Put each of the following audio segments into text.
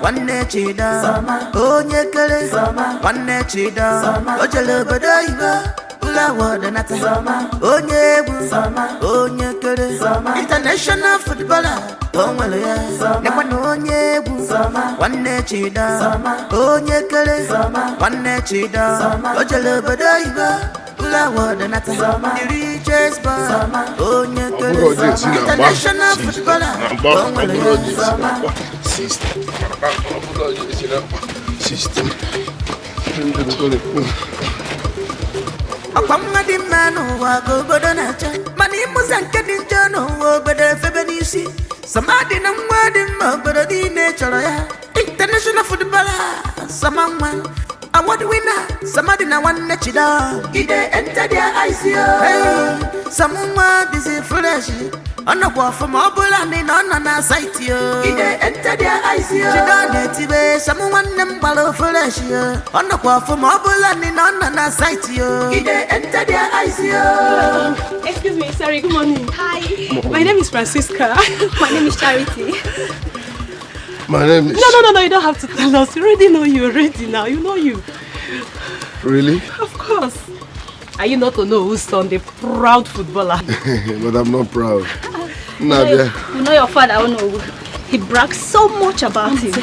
one chida, onye kere, one chida, ojele bedaiba, ula wada nata, onye kere, international footballer, onwele, nekwano onye one chida, onye kere, one chida, ojele bedaiba, ula wada nata, the richest bar, onye kere, international footballer, onwele. System. Akwa di manu wa go bodo na cha mani muzanke di jono wo bodo febenisi samadi na mwadi bodo di nature ya international footballer samangwa award winner samadi na one chida ide enter their eyes yo hey samangwa this is fresh Anakwa from Abula ni nona na site yo. Ide enter their eyes yo. Chida netibe someone them balo fresh yo. Anakwa from Abula ni nona na site yo. Ide enter their eyes yo. Excuse me, sorry, good morning. Hi. My name is Francisca. My name is Charity. My name is... No, you don't have to tell us. We already know you already now. You know you. Really? Of course. Are you not to know who's son, the proud footballer? But I'm not proud. You know your father, I don't know. He brags so much about him.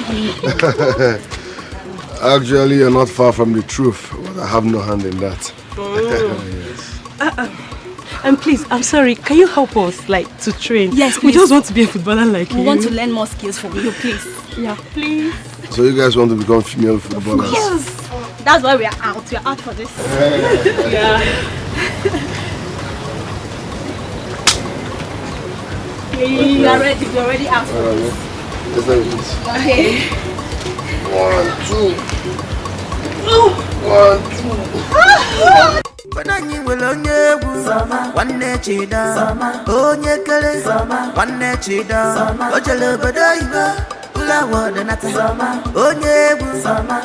Actually, you're not far from the truth, but I have no hand in that. Yes. And please, I'm sorry, can you help us, to train? Yes, please. We just want to be a footballer like you. We want to learn more skills from you, please. Yeah, please. So you guys want to become female footballers? Yes. That's why we are out. We are out for this. Yeah. We are ready. We are already out for this. Okay. 1, 2. 1, 2. Banani will onye one chida, onye kere, one chida, ojele bedaiba, ula wada nata,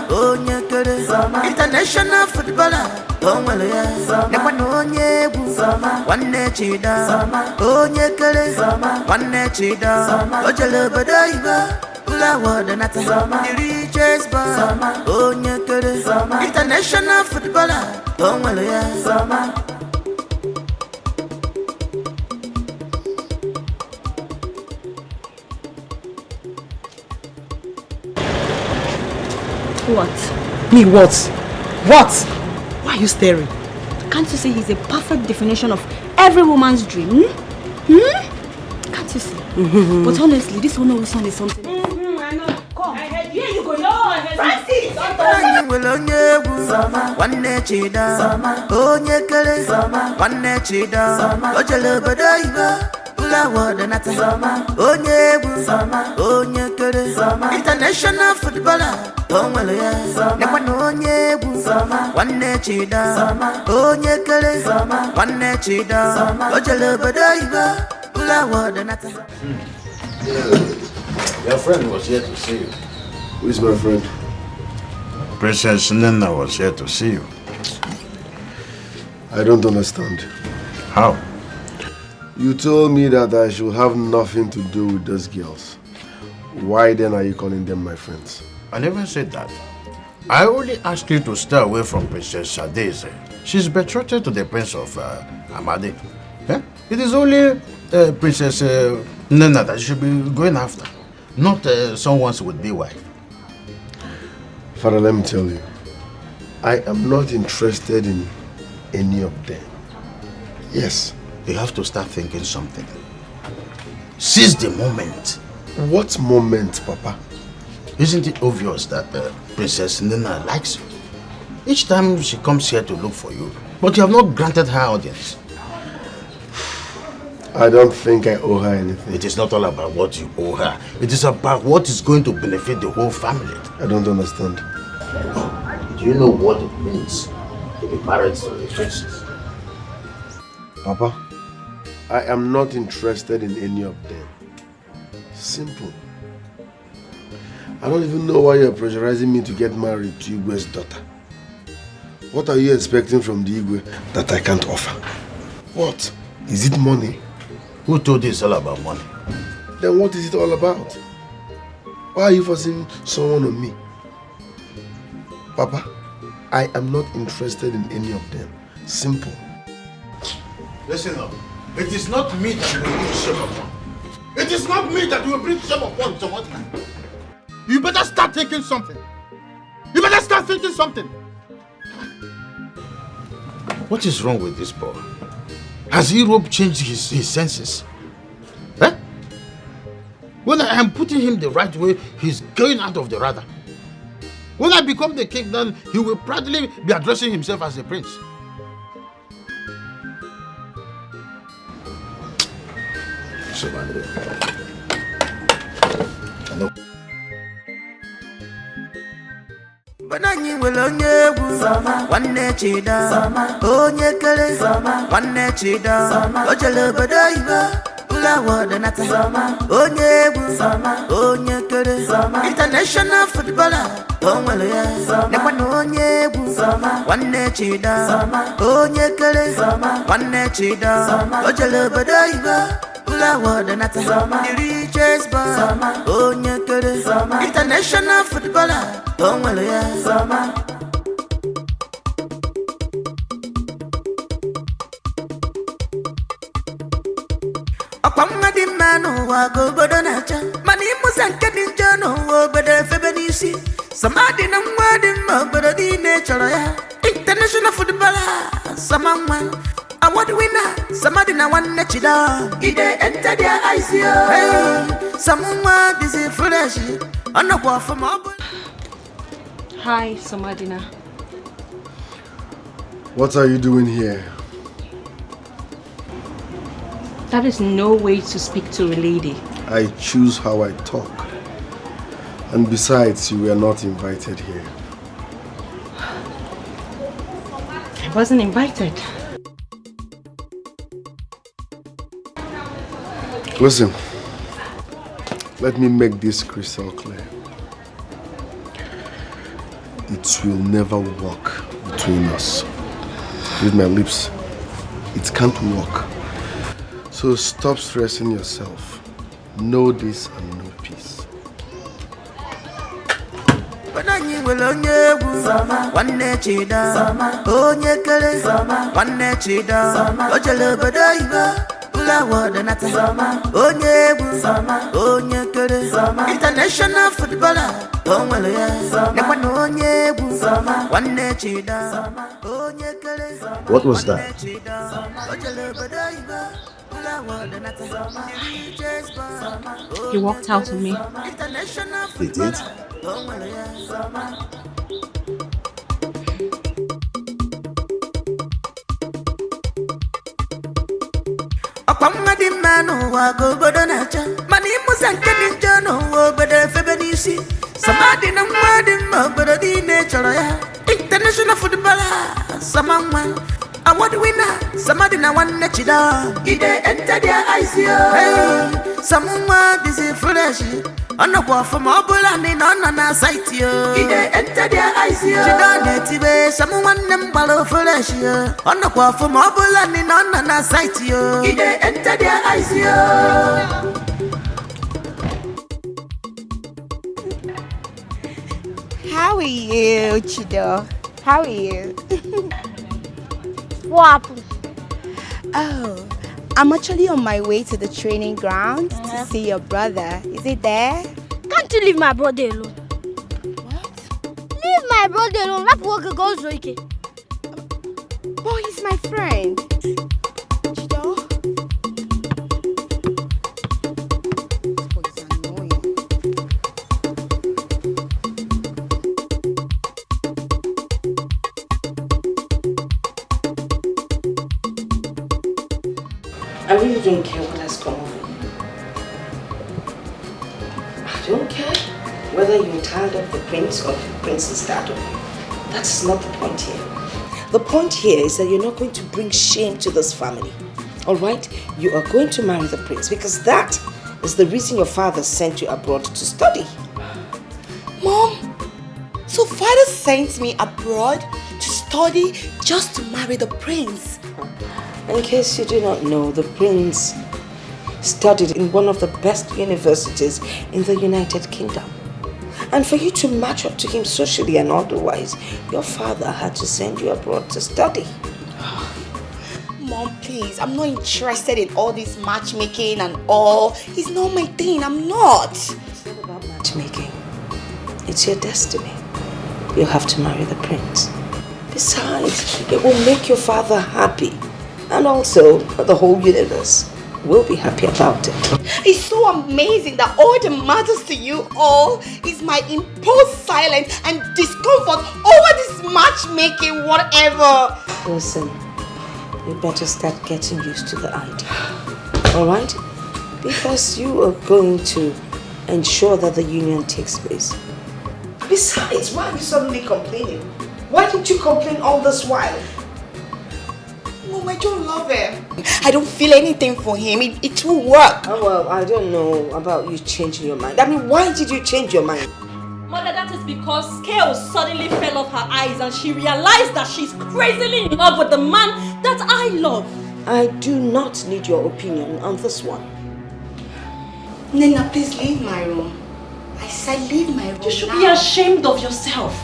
onye kere, international footballer, onwele, nekwano onye one chida, onye kere, one chida, ojele bedaiba, ula wada nata, the richest bar, onye kere, international footballer, onwele. What? Me what? What? Why are you staring? Can't you see he's a perfect definition of every woman's dream? Can't you see? But honestly, this one is something. I know. Come. Here you go. No, Francis! One chida, onye kere, one chida, ojele bedaiba, ula wada nata, onye kere, international footballer, onwele, nekwano onye one chida, onye kere, one chida, ojele bedaiba, ula wada nata. Your friend was here to see you. Who is my friend? Princess Nena was here to see you. I don't understand. How? You told me that I should have nothing to do with those girls. Why then are you calling them my friends? I never said that. I only asked you to stay away from Princess Adaeze. She's betrothed to the Prince of Amadi. Yeah? It is only Princess Nena that you should be going after, not someone's would-be wife. Father, let me tell you, I am not interested in any of them. Yes. You have to start thinking something. Seize the moment. What moment, Papa? Isn't it obvious that Princess Nena likes you? Each time she comes here to look for you, but you have not granted her audience. I don't think I owe her anything. It is not all about what you owe her. It is about what is going to benefit the whole family. I don't understand. Do you know what it means to be married to a princess? Papa, I am not interested in any of them. Simple. I don't even know why you're pressurizing me to get married to Igwe's daughter. What are you expecting from the Igwe that I can't offer? What? Is it money? Who told you it's all about money? Then what is it all about? Why are you forcing someone on me? Papa, I am not interested in any of them. Simple. Listen up. It is not me that will bring shame upon. It is not me that will bring shame upon someone. You better start thinking something. You better start thinking something. What is wrong with this boy? Has Europe changed his senses? Eh? When I am putting him the right way, he's going out of the radar. When I become the king, then he will proudly be addressing himself as a prince. So, Banani will onye one chida, onye kere, one chida, ojele badaiba, ula wadanata, onye kere, international footballer, onwele, nekwano onye one chida, onye kere, one chida, ojele badaiba. The richest boy, onye kere, international footballer, onwele. Akwamma di manu wa go bodo na cha, mani musanke di njano wo bodo Festivities. Samadi na mwadi bodo di nature ya, international footballer, samangman. Award winner, somebody na one chida. Ide enter their eyes yo. Hey, someone this is fresh. I'm not going from up. Hi, Samadina. What are you doing here? That is no way to speak to a lady. I choose how I talk. And besides, you were not invited here. I wasn't invited. Listen, let me make this crystal clear. It will never work between us. With my lips, it can't work. So stop stressing yourself. Know this and know peace. Banani will onye one chida, onye kere, one chida, ojele badaiba. Onye kere, international footballer, onwele, nekwano onye one chida, onye kere. What was that? He walked out on me. He did? Akwamma di manu wa go bodo na cha, mani musanke di njano wo bodo Festivities. Samadi na mwadi bodo di nature ya, international footballer, samangman. Award winner, somebody na one chida. Ide enter their eyes yo. Hey, someone this is fresh. I'm not going from Obula ni na sight yo. Ide enter their eyes yo. Chida netibe, someone them balo fresh yo. I'm not going from Obula ni na sight yo. Ide enter their eyes yo. How are you, Chido? How are you? What happened? Oh, I'm actually on my way to the training ground to see your brother. Is he there? Can't you leave my brother alone? What? Leave my brother alone. That worker goes okay. Oh, he's my friend. Chido? This boy is annoying. I really don't care what has come over you. I don't care whether you're tired of the prince or the prince's dad. That's not the point here. The point here is that you're not going to bring shame to this family. All right? You are going to marry the prince because that is the reason your father sent you abroad to study. Mom, so father sent me abroad to study just to marry the prince. In case you do not know, the prince studied in one of the best universities in the United Kingdom. And for you to match up to him socially and otherwise, your father had to send you abroad to study. Mom, please, I'm not interested in all this matchmaking and all. It's not my thing, I'm not. It's not about matchmaking. It's your destiny. You'll have to marry the prince. Besides, it will make your father happy. And also, the whole universe will be happy about it. It's so amazing that all that matters to you all is my imposed silence and discomfort over this matchmaking, whatever. Listen, you better start getting used to the idea. Alright? Because you are going to ensure that the union takes place. Besides, why are you suddenly complaining? Why didn't you complain all this while? Mom, I don't love him. I don't feel anything for him. It will work. Oh, well, I don't know about you changing your mind. I mean, why did you change your mind? Mother, that is because scales suddenly fell off her eyes and she realized that she's crazily in love with the man that I love. I do not need your opinion on this one. Nena, please leave my room. I said leave my room. You should be ashamed of yourself.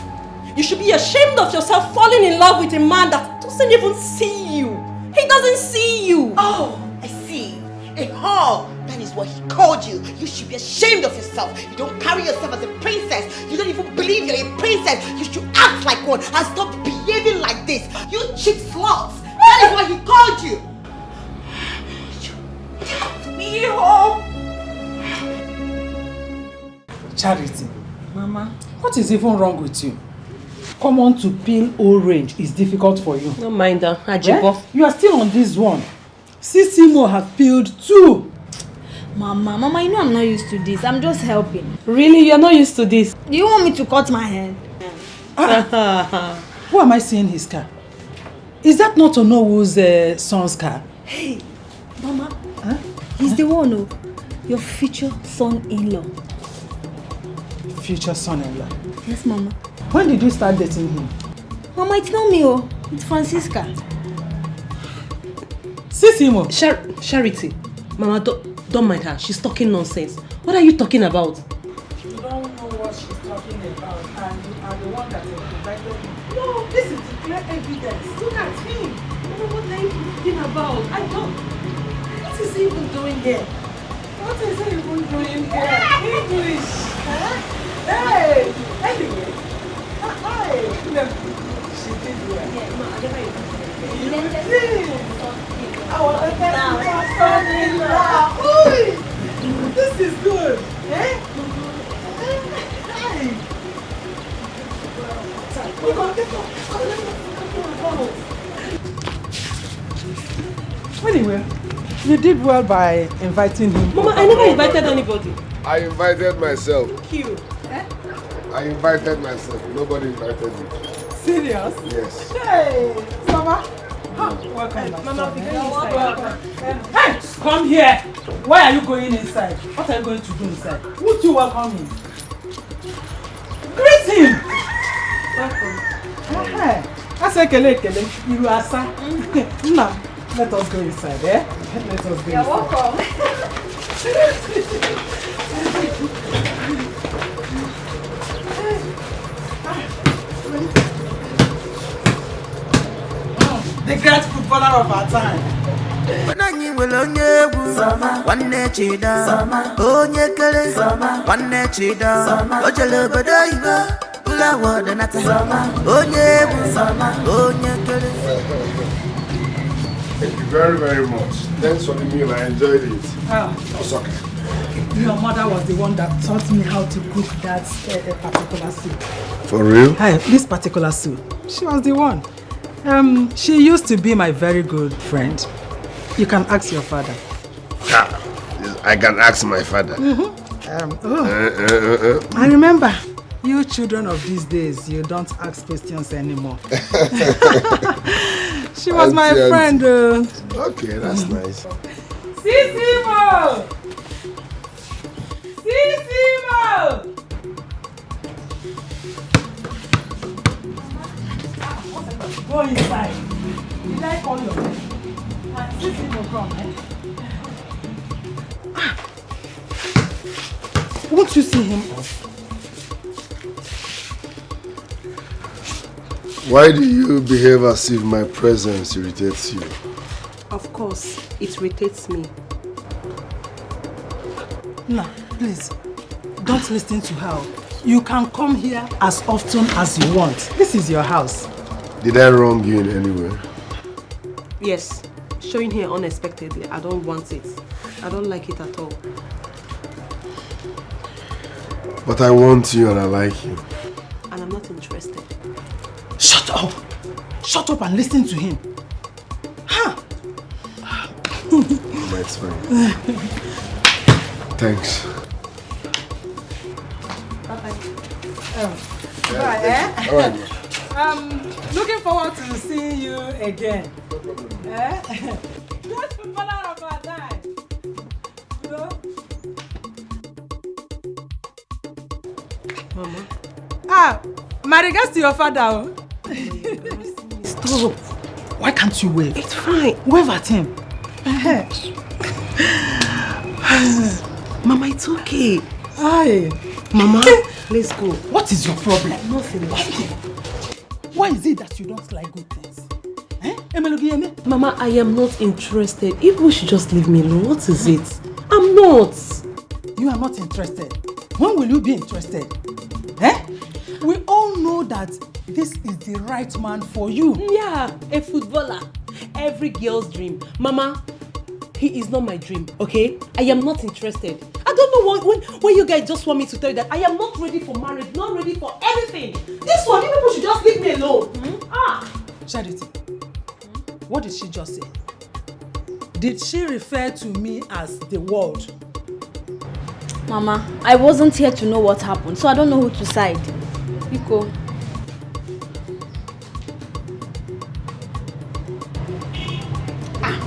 You should be ashamed of yourself falling in love with a man that doesn't even see you. He doesn't see you. Oh, I see. A whore. That is what he called you. You should be ashamed of yourself. You don't carry yourself as a princess. You don't even believe you're a princess. You should act like one and stop behaving like this. You cheap sluts. That is what he called you. Take me home. Charity. Mama. What is even wrong with you? Come on to peel orange is difficult for you. No mind her, Ajibo. You are still on this one. Sisimo have peeled 2. Mama, you know I'm not used to this. I'm just helping. Really? You are not used to this? Do you want me to cut my hair? Who am I seeing his car? Is that not Onowu's son's car? Hey, Mama. Huh? He's the one, oh, your future son-in-law. Future son-in-law? Yes, Mama. When did you start dating him? Mama, it's not me, oh. It's Francisca. Sisimo. Charity. Mama, don't mind her. She's talking nonsense. What are you talking about? You don't know what she's talking about, and you are the one that invited him. No, this is the clear evidence. Look at him. Mama, what are you talking about? I don't. What is he even doing here? What is he even doing here? English. Huh? Hey. Anyway. Hi. She did well. Yeah, no, I never This is good. Eh? Anyway, you did well by inviting him. Mama, I never invited anybody. I invited myself. Cute. Eh? I invited myself. Nobody invited me. Serious? Yes. Hey, Mama. Welcome. Mama, Hey, come here. Why are you going inside? What are you going to do inside? Would you welcome him? Greet him. Welcome. Hey, I say kele. You are sir. Now, let us go inside, eh? Let us go inside. You're welcome. The great footballer of our time. Nanyi onye egwu nwanne chida onye kere nwanne chida o jele obodo oyibo ụlọ awọdụ nata onye egwu onye kere. Thank you very, very much. Thanks for the meal. I enjoyed it. It's okay. Your mother was the one that taught me how to cook that particular soup. For real? Hi, this particular soup. She was the one. She used to be my very good friend. You can ask your father. I can ask my father. I remember, you children of these days, you don't ask questions anymore. She was my friend. Okay, that's nice. Sisimo! Sisimo! Go inside. Did I call your name? Sisimo, come, eh? Won't you see him off? Why do you behave as if my presence irritates you? Of course, it irritates me. Nah, please, don't listen to her. You can come here as often as you want. This is your house. Did I wrong you in any way? Yes, showing here unexpectedly, I don't want it. I don't like it at all. But I want you and I like you. And I'm not interested. Shut up! Shut up and listen to him. Huh? That's fine. Thanks. Bye. All right. Looking forward to seeing you again. Just follow up our time. You know? Mama. My regards to your father. Stop. Why can't you wave? It's fine. Wave at him. Mama, it's okay. Aye. Mama, let's go. What is your problem? Nothing. Why is it that you don't like good things? Mama, I am not interested. If we should just leave me alone, what is it? I'm not. You are not interested. When will you be interested? We all know that this is the right man for you. Yeah, a footballer. Every girl's dream. Mama, he is not my dream, okay? I am not interested. I don't know when you guys just want me to tell you that I am not ready for marriage, not ready for anything. This one, you people should just leave me alone. Charity, what did she just say? Did she refer to me as the world? Mama, I wasn't here to know what happened, so I don't know who to side. Biko.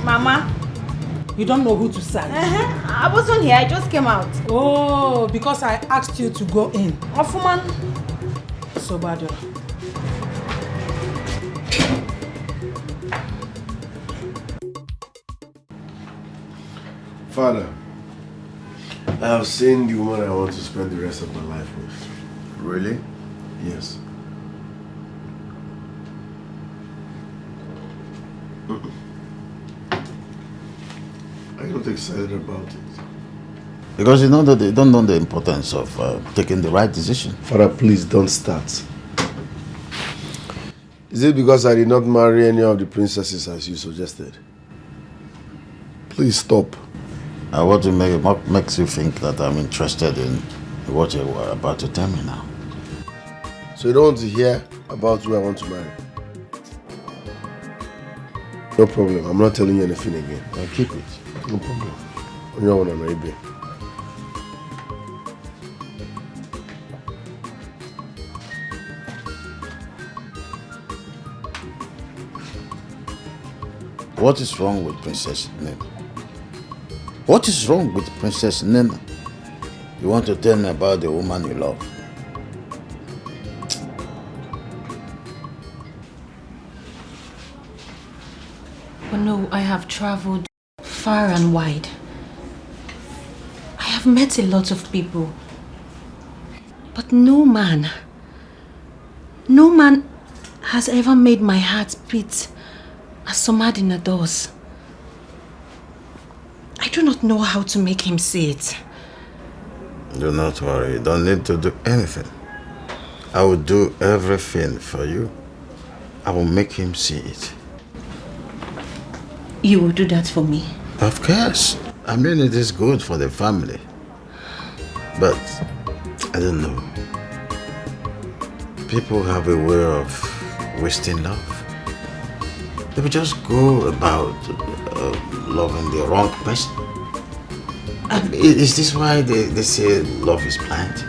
Mama. You don't know who to side? I wasn't here, I just came out. Oh, because I asked you to go in. Ofuman. So bad. Father, I have seen the woman I want to spend the rest of my life with. Really? Yes. I'm not excited about it. Because you know that they don't know the importance of taking the right decision. Father, please don't start. Is it because I did not marry any of the princesses as you suggested? Please stop. What makes you think that I'm interested in what you were about to tell me now? So you don't want to hear about who I want to marry? No problem. I'm not telling you anything again. I'll keep it. No problem. You don't want to marry me. What is wrong with Princess Nena? What is wrong with Princess Nena? You want to tell me about the woman you love? But no, I have traveled far and wide. I have met a lot of people. But no man has ever made my heart beat as Somadina does. I do not know how to make him see it. Do not worry. You don't need to do anything. I will do everything for you. I will make him see it. You will do that for me? Of course. I mean, it is good for the family. But, I don't know. People have a way of wasting love. They will just go about loving the wrong person. Is this why they say love is blind?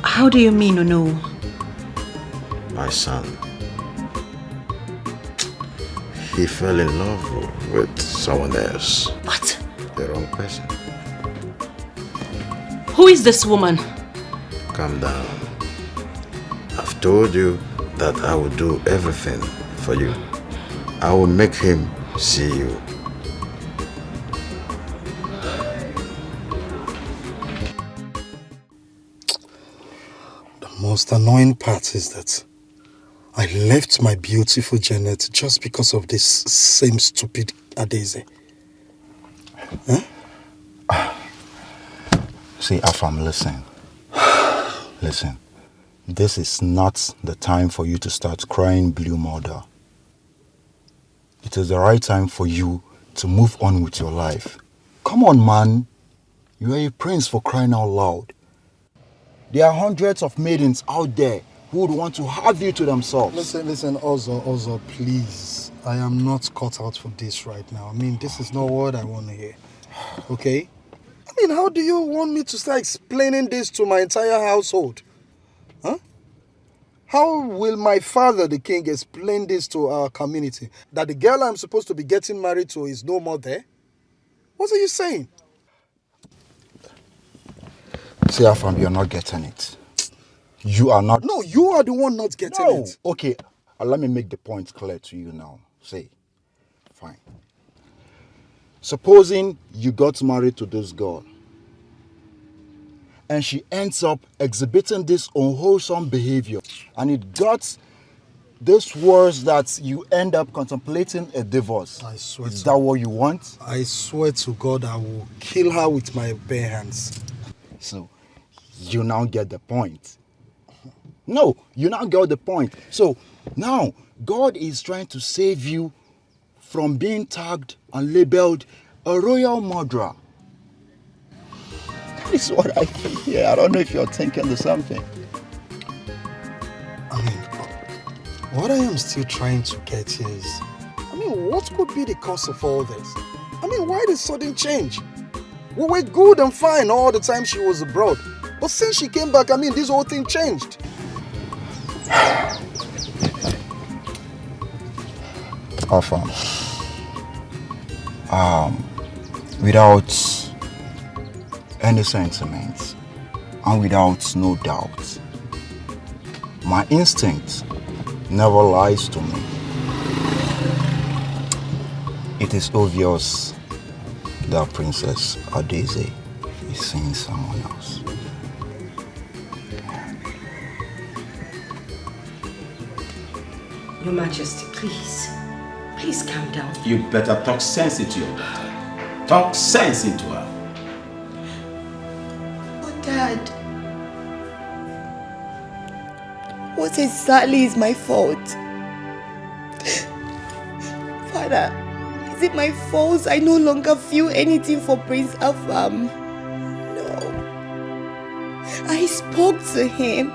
How do you mean, no? My son, he fell in love with someone else. What? The wrong person. Who is this woman? Calm down. I've told you that I will do everything for you. I will make him see you. The most annoying part is that I left my beautiful Janet just because of this same stupid Adaeze. Huh? See, Afam, listen. Listen. This is not the time for you to start crying blue mother. It is the right time for you to move on with your life. Come on, man. You are a prince, for crying out loud. There are hundreds of maidens out there who would want to have you to themselves. Listen, Ozo, please. I am not cut out for this right now. I mean, this is not what I want to hear. Okay? I mean, how do you want me to start explaining this to my entire household? Huh? How will my father, the king, explain this to our community? That the girl I'm supposed to be getting married to is no more there? What are you saying? See, Afam, you're not getting it. You are not... No, you are the one not getting it. Okay, let me make the point clear to you now. Say, fine. Supposing you got married to this girl, and she ends up exhibiting this unwholesome behavior, and it got this worse that you end up contemplating a divorce. I swear. Is that what you want? I swear to God, I will kill her with my bare hands. So, you now get the point. No, you now get the point. So, now, God is trying to save you from being tagged and labeled a royal murderer. That is what I think here. I don't know if you're thinking the same thing. I mean, what I am still trying to get here is, what could be the cause of all this? Why the sudden change? We were good and fine all the time she was abroad. But since she came back, this whole thing changed. Afam, without any sentiments and without no doubt, my instinct never lies to me. It is obvious that Princess Adaeze is seeing someone else. Your Majesty, please. Please calm down. You better talk sense into your daughter. Talk sense into her. But Dad, what exactly is my fault? Father, is it my fault I no longer feel anything for Prince Afam? No. I spoke to him.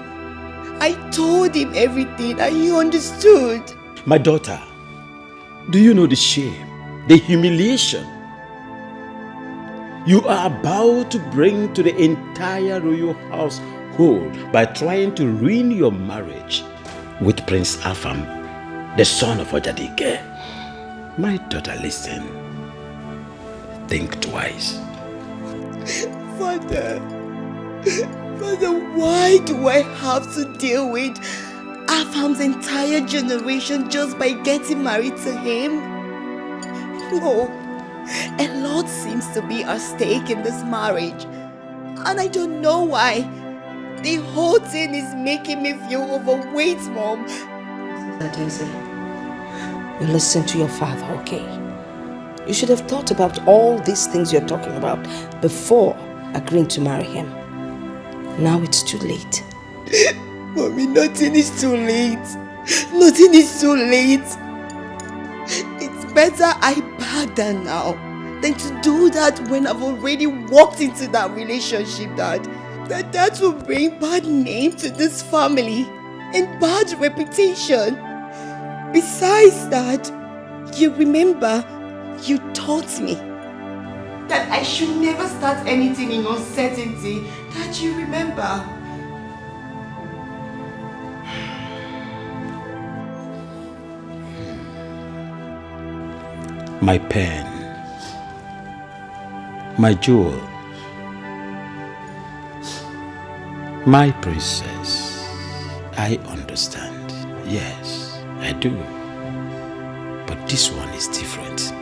I told him everything and he understood. My daughter, do you know the shame, the humiliation you are about to bring to the entire royal household by trying to ruin your marriage with Prince Afam, the son of Ojadike? My daughter, listen. Think twice. Father, why do I have to deal with Afam's entire generation just by getting married to him? No, a lot seems to be at stake in this marriage, and I don't know why. The whole thing is making me feel overweight, Mom. Adaeze, you listen to your father, okay? You should have thought about all these things you're talking about before agreeing to marry him. Now it's too late. Mommy, nothing is too late. Nothing is too late. It's better I back down now than to do that when I've already walked into that relationship, Dad. That will bring bad name to this family and bad reputation. Besides that, you remember, you taught me that I should never start anything in uncertainty. That you remember. My pen, my jewel, my princess. I understand. Yes, I do. But this one is different.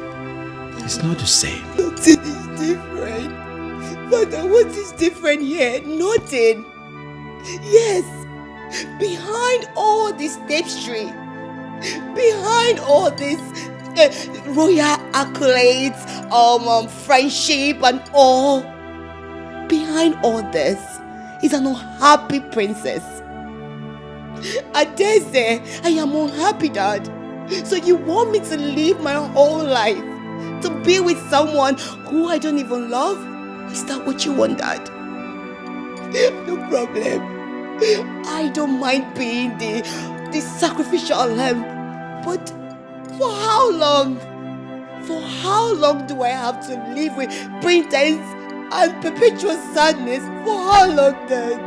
It's not the same. Nothing is different. Father, what is different here? Nothing. Yes, Behind all this tapestry, behind all this royal accolades, friendship and all, behind all this is an unhappy princess. Adaeze, I am unhappy, Dad. So you want me to live my whole life to be with someone who I don't even love? Is that what you want, Dad? No problem. I don't mind being the sacrificial lamb. But for how long? For how long do I have to live with pretense and perpetual sadness? For how long, Dad?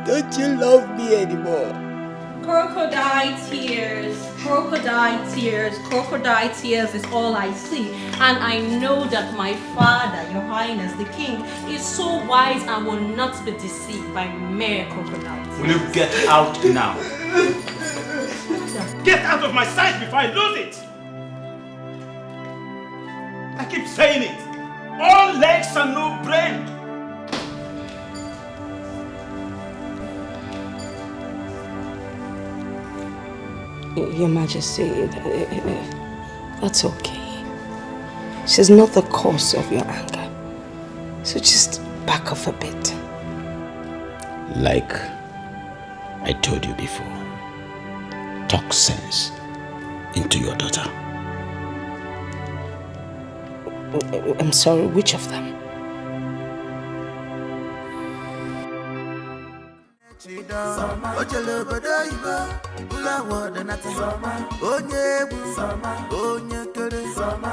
Don't you love me anymore? Crocodile tears, crocodile tears, crocodile tears is all I see. And I know that my father, your highness, the king, is so wise and will not be deceived by mere crocodiles. Will you get out now? Get out of my sight before I lose it! I keep saying it. All legs and no brain. Your Majesty, that's okay. She's not the cause of your anger. So just back off a bit. Like I told you before, talk sense into your daughter. I'm sorry, which of them?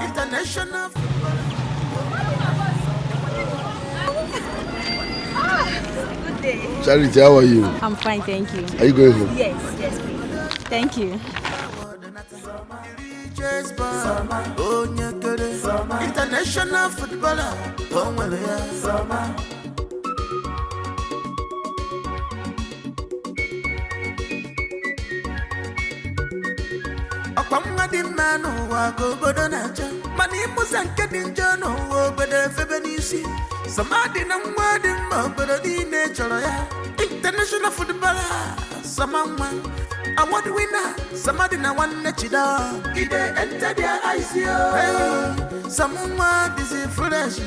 International. Good day. Charity, how are you? I'm fine, thank you. Are you going home? Yes, please. Thank you. International footballer. Di mano wa go bodo na cha mani musanke din jono wo bede febenisi samadi na mwadi mbodo di nature ya international footballer samama award winner samadi na one chida ide enter their eyes yo samuma busy fresh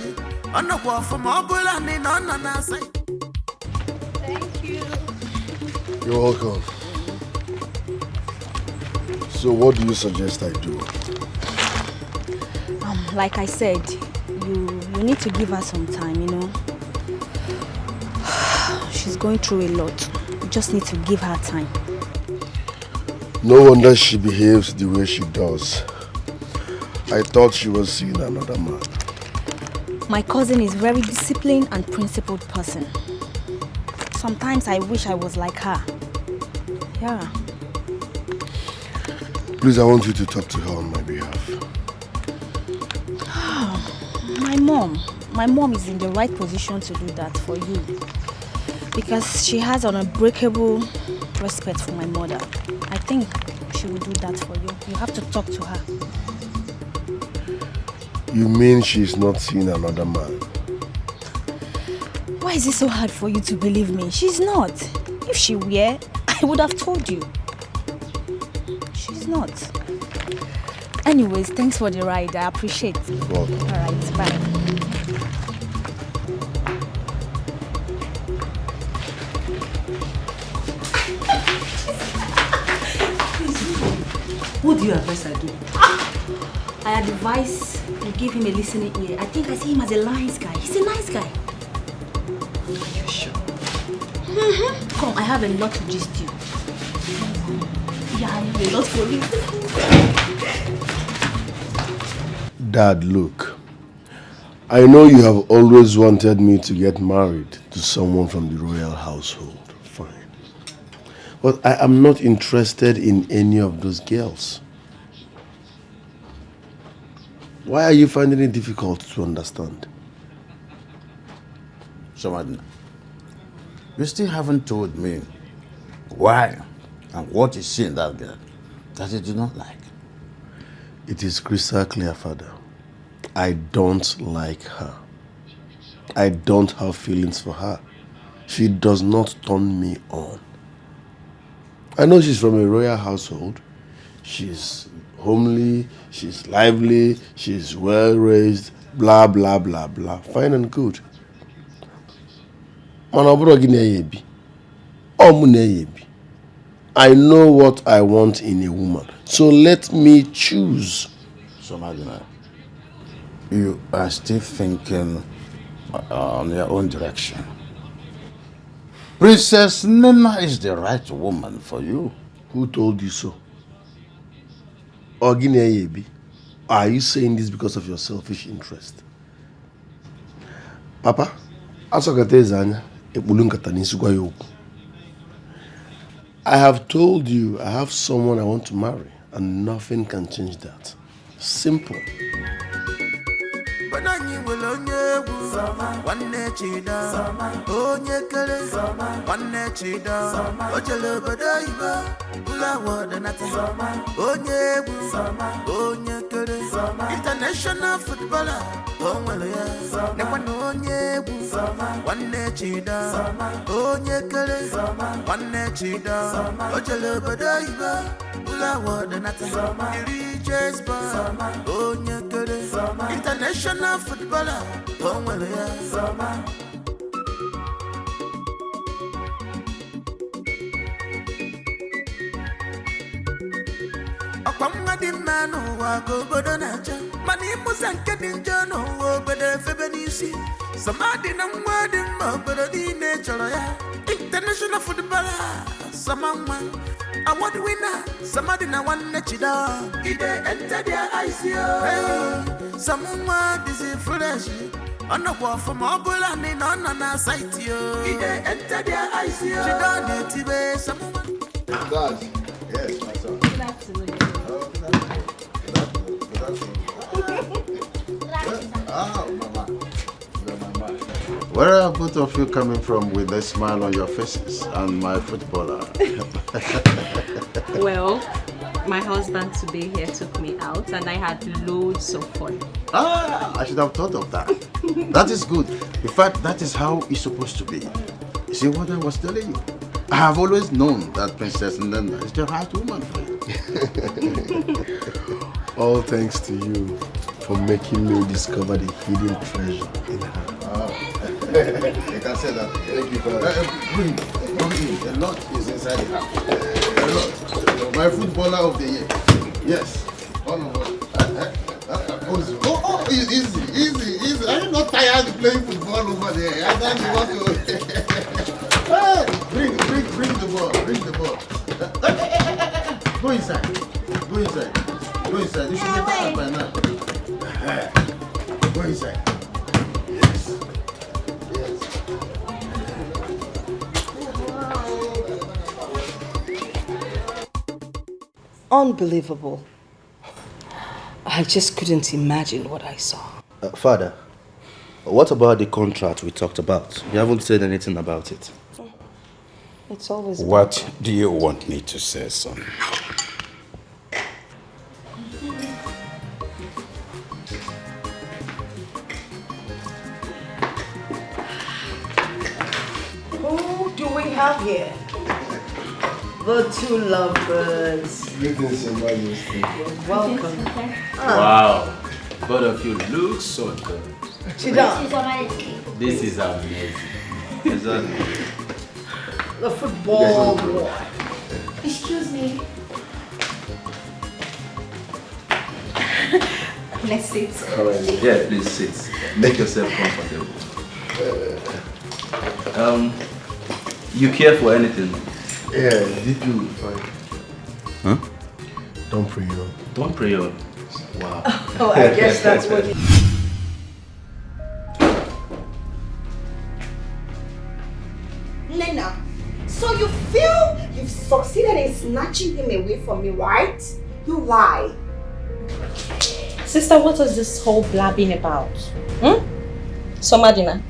ono kwa from obola ni no na say. Thank you. You're welcome. So what do you suggest I do? Like I said, you need to give her some time, you know. She's going through a lot. You just need to give her time. No wonder she behaves the way she does. I thought she was seeing another man. My cousin is a very disciplined and principled person. Sometimes I wish I was like her. Yeah. Please, I want you to talk to her on my behalf. My mom is in the right position to do that for you. Because she has an unbreakable respect for my mother. I think she will do that for you. You have to talk to her. You mean she's not seeing another man? Why is it so hard for you to believe me? She's not. If she were, I would have told you. She's not. Anyways, thanks for the ride. I appreciate it. You're welcome. All right, bye. What do you advise I do? I advise you give him a listening ear. I think I see him as a nice guy. He's a nice guy. Are you sure? Come, I have a lot to gist you. Yeah, I have a lot for you. Dad, look. I know you have always wanted me to get married to someone from the royal household. Fine. But I am not interested in any of those girls. Why are you finding it difficult to understand? Samadina, you still haven't told me why and what is she in that girl that you do not like. It is crystal clear, Father. I don't like her. I don't have feelings for her. She does not turn me on. I know she's from a royal household. She's homely, she's lively, she's well raised, blah blah blah blah. Fine and good. I know what I want in a woman. So let me choose. So Madina, you are still thinking on your own direction. Princess Nena is the right woman for you. Who told you so? Are you saying this because of your selfish interest? Papa, I have told you I have someone I want to marry, and nothing can change that. Simple. International footballer, international footballer, the man who go Bodonaja, Mani Musanka Dinjano, but a Febinisi, Samadi Namadi, but the nature, international footballer, someone, award winner, somebody na one nechida, either enter their ICO, someone is fresh. On the wall from Mobile and in on our site, either enter their ICO, she done it, someone. God, yes, my son. Good afternoon. Where are both of you coming from with a smile on your faces and my footballer? Well, my husband today here took me out and I had loads of fun. I should have thought of that. That is good. In fact, that is how it's supposed to be. You see what I was telling you? I have always known that Princess Nena is the right woman for you. All thanks to you for making me discover the hidden treasure in her. You can say that. Thank you, Father. Bring in. A lot is inside the house. A lot. My footballer of the year. Yes. All of us. Easy. Are you not tired of playing football over there? I thought you want to. Hey, bring the ball. Bring the ball. Go inside. You should be tired by now. Go inside. Yes. Unbelievable. I just couldn't imagine what I saw. Father, what about the contract we talked about? You haven't said anything about it. It's always... What do you want me to say, son? Who do we have here? The two lovebirds. Greetings, Your Majesty. You're welcome. Wow. Both of you look so good. Sit down. This is amazing. Exactly. The football boy. Excuse me. Let's sit. All right. Yeah, please sit. Make yourself comfortable. You care for anything? Yeah, did you fine? Huh? Don't pray on. Don't pray on. Wow. Oh, I guess that's what you... Nena, so you feel you've succeeded in snatching him away from me, right? You lie. Sister, what is this whole blabbing about? Somadina.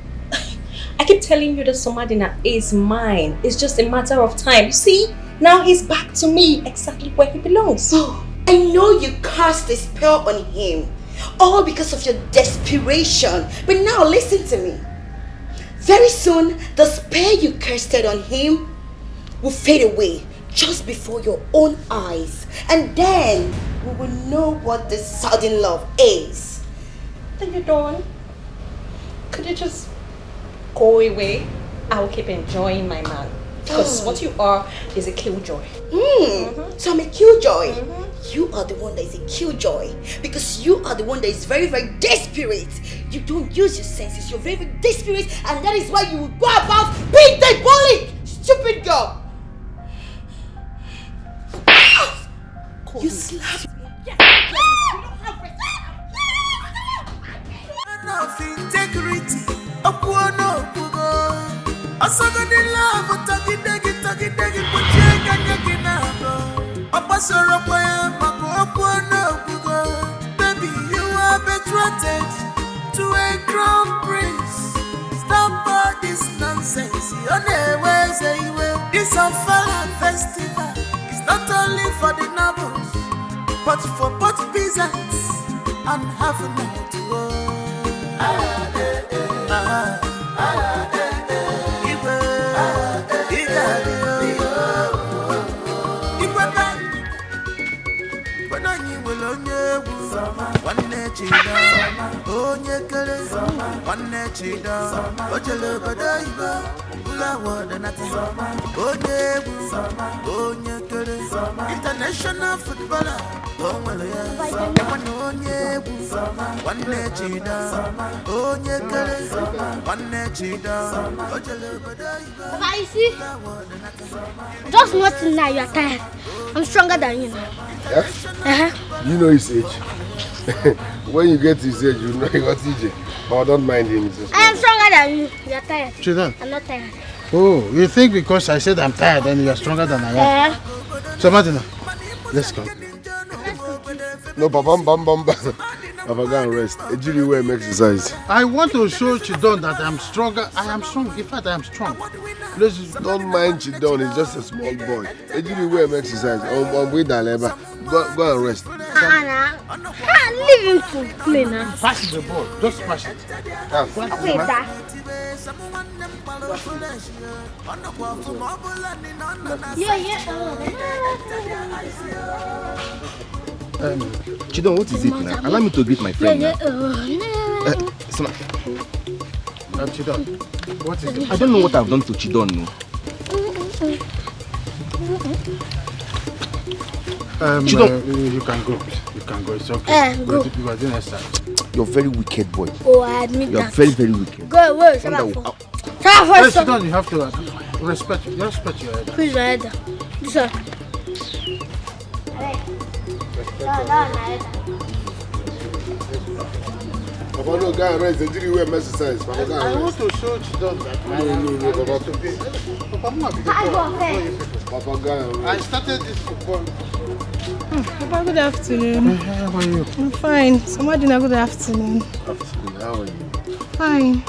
I keep telling you that Somadina is mine. It's just a matter of time. You see, now he's back to me exactly where he belongs. Oh, I know you cast a spell on him, all because of your desperation. But now listen to me. Very soon, the spell you casted on him will fade away just before your own eyes. And then we will know what this sudden love is. Then you don't. Could you just go away? I'll keep enjoying my man. Because what you are is a killjoy. So I'm a killjoy. You are the one that is a killjoy. Because you are the one that is very, very desperate. You don't use your senses. You're very, very desperate. And that is why you will go about being diabolic. Stupid girl. You slapped me. Enough integrity. Also got the love of talking, put your baby, you are betrothed to a crown prince. Stop all this nonsense. This Afala festival is not only for the nobles, but for both peasants and having to go. International footballer. I see. Just nothing now, you're tired. I'm stronger than you now. Yeah? You know his age. When you get to his age, you know what TJ. But I don't mind him. I am stronger than you. You're tired. Chidan. I'm not tired. Oh, you think because I said I'm tired and you're stronger than I am? So Martina, let's go. No, Papa, bam. Papa, go and rest. Ejiri will make exercise. I want to show Chidon that I'm stronger. I am strong. In fact, I am strong. Don't mind Chidon. He's just a small boy. Ejiri will make exercise. With Aleba. Go and rest. Leave him to play now. Pass the ball. Just pass it. Play that. Chidon, what is it now? Allow me to greet my friend now. Chidon, what is it? I don't know what I've done to Chidon, no. Chidon, you can go. You can go. It's okay. Go. You are doing exercise. You're a very wicked boy. Oh, I admit You're that. very, very wicked. Go away. Shut up. Chidon, you have to respect. You respect your elder. Who's your elder? This one. Papa, no, go and rest. Ejiri will make exercise. Papa, go and rest. I want to show Chidon that Papa, go and rest. I started this football. Papa, good afternoon. How are you? I'm fine. Samadina, good afternoon. How are you? Fine.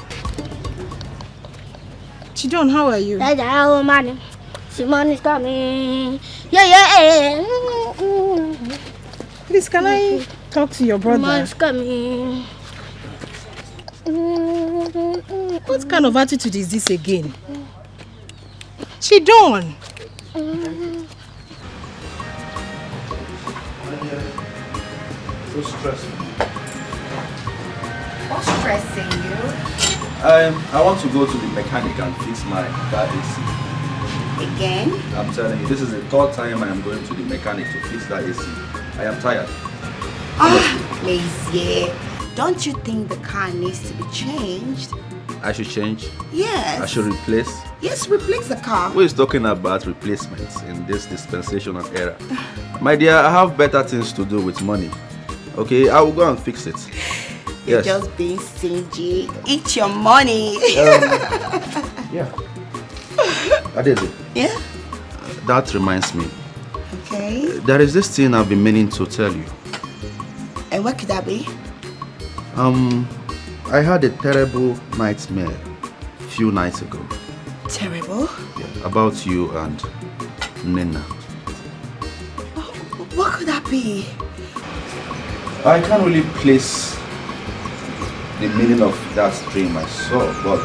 Chidon, how are you? Hello, man. Simon is coming. Yeah. Please, can I talk to your brother? Simon's coming. What kind of attitude is this again? Chidon! So stressful. What's stressing you? I want to go to the mechanic and fix my car AC. Again? I'm telling you, this is the third time I am going to the mechanic to fix that AC. I am tired. Lazy. Don't you think the car needs to be changed? I should change? Yes. I should replace? Yes, replace the car. Who is talking about replacements in this dispensation of era? My dear, I have better things to do with money. Okay, I will go and fix it. You're Yes. just being stingy. Eat your money. Yeah. Adaeze. Yeah? That reminds me. Okay. There is this thing I've been meaning to tell you. And what could that be? I had a terrible nightmare a few nights ago. Terrible? Yeah, about you and Nina. What could that be? I can't really place the meaning of that dream I saw, but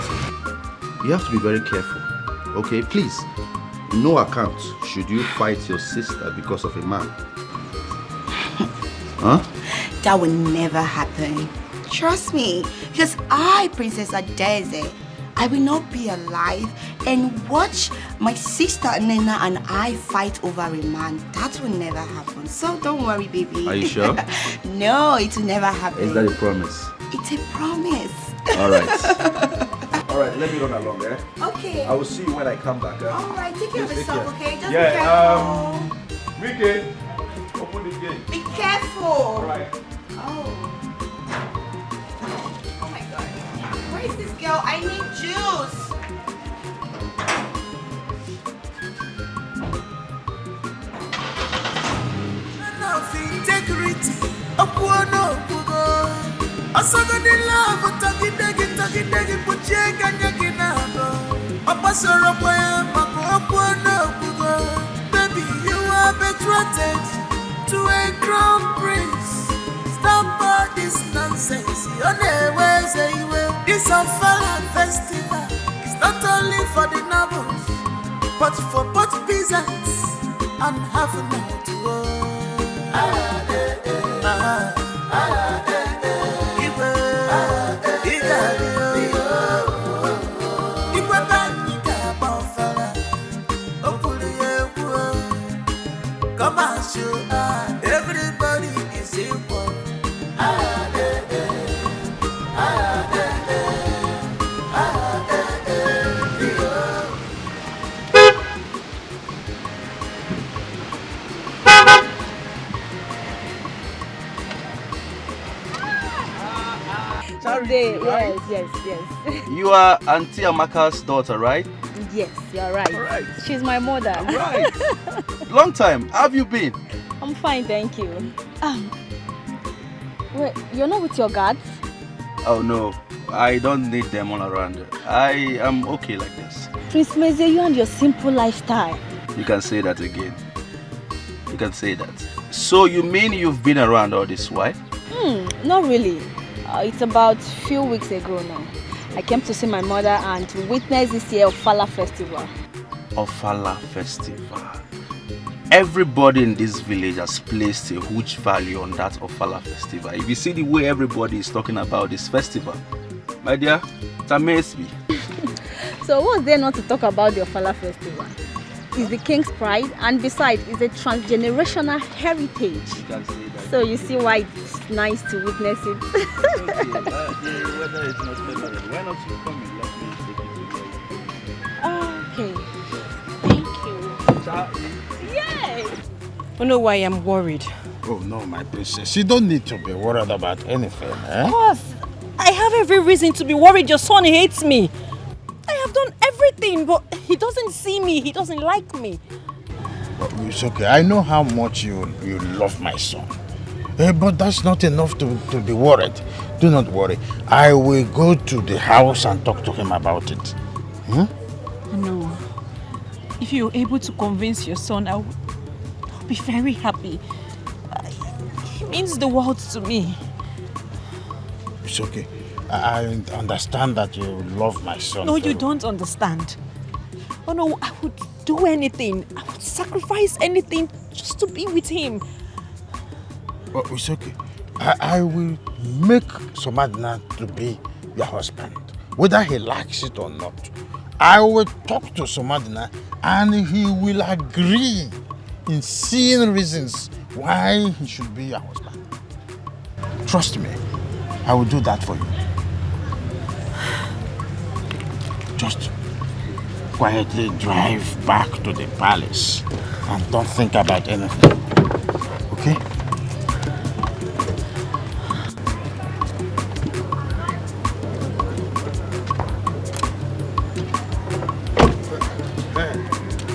you have to be very careful. Okay, please. No account should you fight your sister because of a man. Huh? That will never happen. Trust me. Because I, Princess Adaeze, I will not be alive and watch my sister Nena and I fight over a man. That will never happen. So don't worry, baby. Are you sure? No, it will never happen. Is that a promise? It's a promise. Alright. Alright, let me run along, eh? Okay. I will see you when I come back. Alright, take care of Please take yourself, care. okay? Just be careful. Micheal, open the gate. Be careful. Alright. Oh. Oh my god. Where is this girl? I need juice. Integrity, Opuano Pugo. Asagadi love, Taki Pucheka Yakinabo. Opasoro Poya, Mako Opuano Pugo. Baby, you are betrothed to a crown prince. Stop all this nonsense. Your name say you will. This Ofala festival is not only for the nobles, but for both peasants and having to go. Come on, show everybody is equal. Someday, yes. You are Auntie Amaka's daughter, right? Yes, you're right. Alright. She's my mother. Right. Long time. How have you been? I'm fine, thank you. Wait, you're not with your guards? Oh no, I don't need them all around. I am okay like this. Prince Meze, you and your simple lifestyle. You can say that again. You can say that. So you mean you've been around all this while? Not really. It's about a few weeks ago now. I came to see my mother and to witness this year Ofala festival. Ofala festival. Everybody in this village has placed a huge value on that Ofala festival. If you see the way everybody is talking about this festival, my dear, it amazes me. So what's there not to talk about the Ofala festival? It's the king's pride, and besides, it's a transgenerational heritage. You can say that. So you see why it's nice to witness it. The weather is not favorable. Why not you come and let me take you to Okay. Thank you. Yay! You know why I'm worried? Oh no, my princess. You don't need to be worried about anything, eh? Of course. I have every reason to be worried. Your son hates me. I have done everything, but he doesn't see me. He doesn't like me. But it's okay. I know how much you love my son. But that's not enough to be worried. Do not worry. I will go to the house and talk to him about it. No. If you're able to convince your son, I'll be very happy. He means the world to me. It's okay. I understand that you love my son. No, you don't understand. Oh no, I would do anything. I would sacrifice anything just to be with him. Oh, it's okay. I will make Somadina to be your husband, whether he likes it or not. I will talk to Somadina and he will agree in seeing reasons why he should be your husband. Trust me, I will do that for you. Just quietly drive back to the palace and don't think about anything. Okay?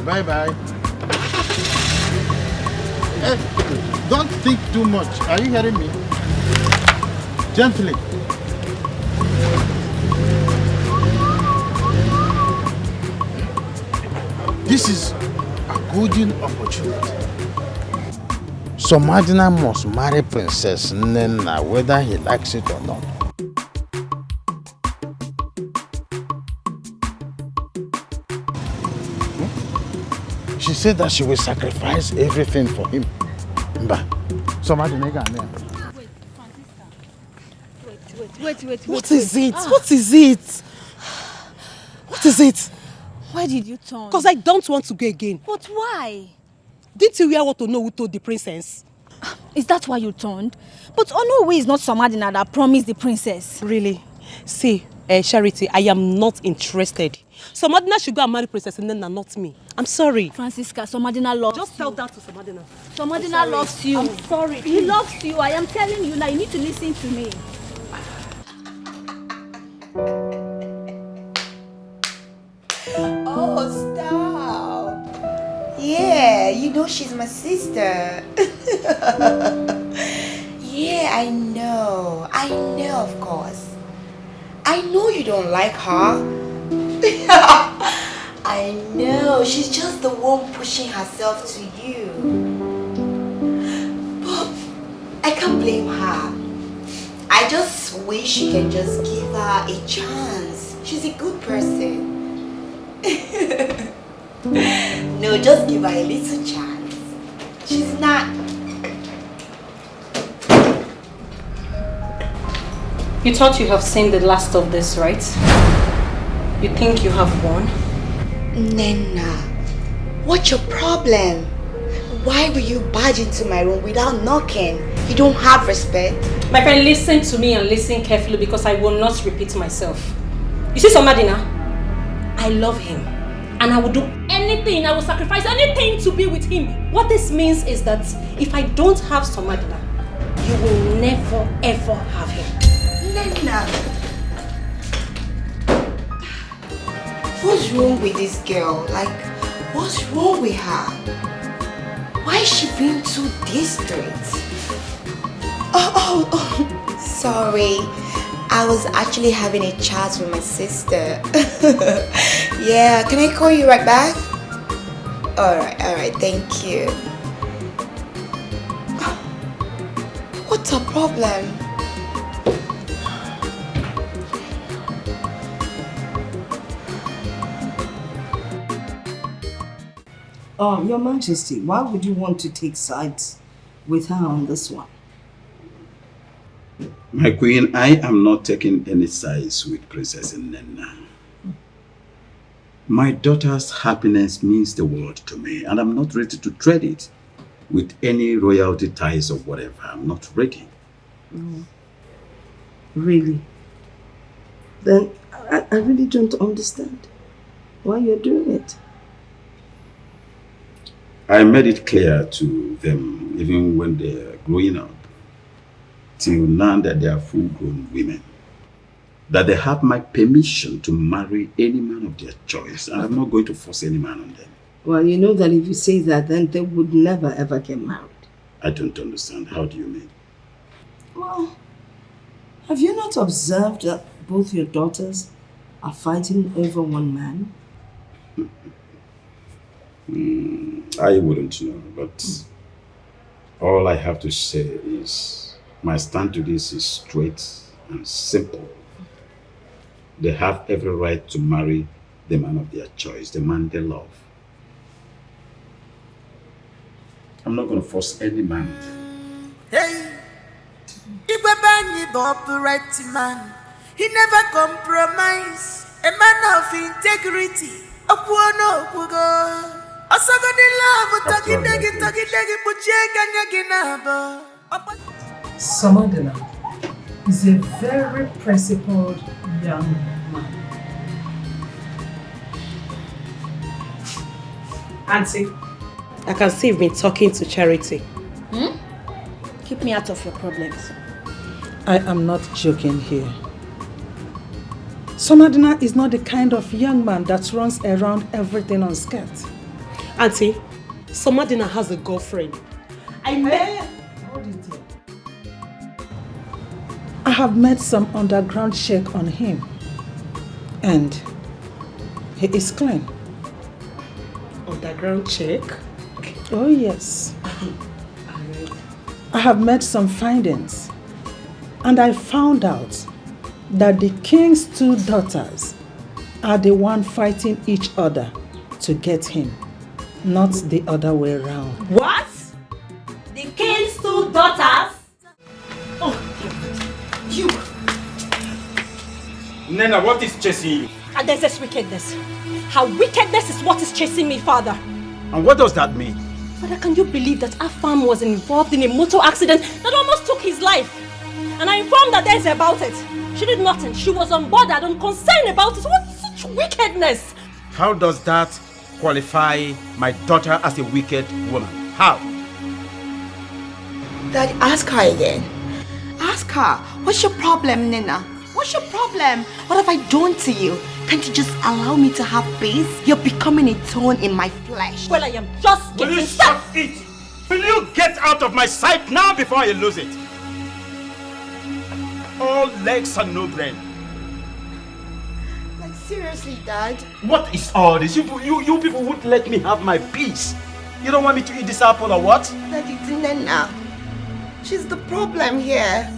Bye-bye. Hey, don't think too much. Are you hearing me? Gently. This is a golden opportunity. Somadina must marry Princess Nena whether he likes it or not. She said that she will sacrifice everything for him. Mba. Somebody make her name. Wait. What is it? What is it? What is it? Why did you turn? Because I don't want to go again. But why? Didn't you hear what Onowu told the princess? Is that why you turned? But Onowu is not Somadina that promised the princess. Really? See, Charity, I am not interested. Somadina should go and marry Princess Nnenna, not me. I'm sorry. Francisca, Somadina loves you. Just tell that to Somadina. Somadina loves you. I'm sorry. He loves you. I am telling you now. You need to listen to me. Oh, stop. Yeah, you know she's my sister. Yeah, I know, of course. I know you don't like her. I know, she's just the one pushing herself to you. But I can't blame her. I just wish you can just give her a chance. She's a good person. No, just give her a little chance. She's not. You thought you have seen the last of this, right? You think you have won? Nena, what's your problem? Why will you barge into my room without knocking? You don't have respect. My friend, listen to me and listen carefully because I will not repeat myself. You see Somadina? I love him. And I will do anything, I will sacrifice anything to be with him. What this means is that if I don't have Somadina, you will never ever have him. Nena, what's wrong with this girl? Like, what's wrong with her? Why is she being too distant? Oh, sorry. I was actually having a chat with my sister. Yeah, can I call you right back? Alright, thank you. What's her problem? Your Majesty, why would you want to take sides with her on this one? My queen, I am not taking any sides with Princess Nnenna. My daughter's happiness means the world to me, and I'm not ready to trade it with any royalty ties or whatever. I'm not ready. Really? Then I really don't understand why you're doing it. I made it clear to them, even when they're growing up, till now that they are full-grown women, that they have my permission to marry any man of their choice, and I'm not going to force any man on them. Well, you know that if you say that, then they would never ever get married. I don't understand. How do you mean? Well, have you not observed that both your daughters are fighting over one man? I wouldn't know, but all I have to say is my stand to this is straight and simple. They have every right to marry the man of their choice, the man they love. I'm not going to force any man. Hey, Ibabani the upright man. He never compromise. A man of integrity. Akuano kugo. Asagodi love tagi buchega nyaginaba. Somadina is a very principled young man. Auntie, I can see you've been talking to Charity. Keep me out of your problems. I am not joking here. Somadina is not the kind of young man that runs around everything unscared. Auntie, Somadina has a girlfriend. I have made some underground check on him. And he is clean. Underground check? Oh yes. I have made some findings. And I found out that the king's two daughters are the one fighting each other to get him. not the other way around. What? The king's 2 daughters? Oh, you! Nena, what is chasing you? Adaeze's wickedness. Her wickedness is what is chasing me, Father. And what does that mean? Father, can you believe that Afam was involved in a motor accident that almost took his life? And I informed Adaeze about it. She did nothing. She was unbothered, unconcerned about it. What such wickedness? How does that qualify my daughter as a wicked woman? How? Daddy, ask her again. Ask her. What's your problem, Nina? What's your problem? What have I done to you? Can't you just allow me to have peace? You're becoming a thorn in my flesh. Well, I am just Will you stop it? Will you get out of my sight now before I lose it? All legs and no brain. Like, seriously, Dad? What is all this? You people wouldn't let me have my peace. You don't want me to eat this apple or what? Daddy, it's Nina. She's the problem here.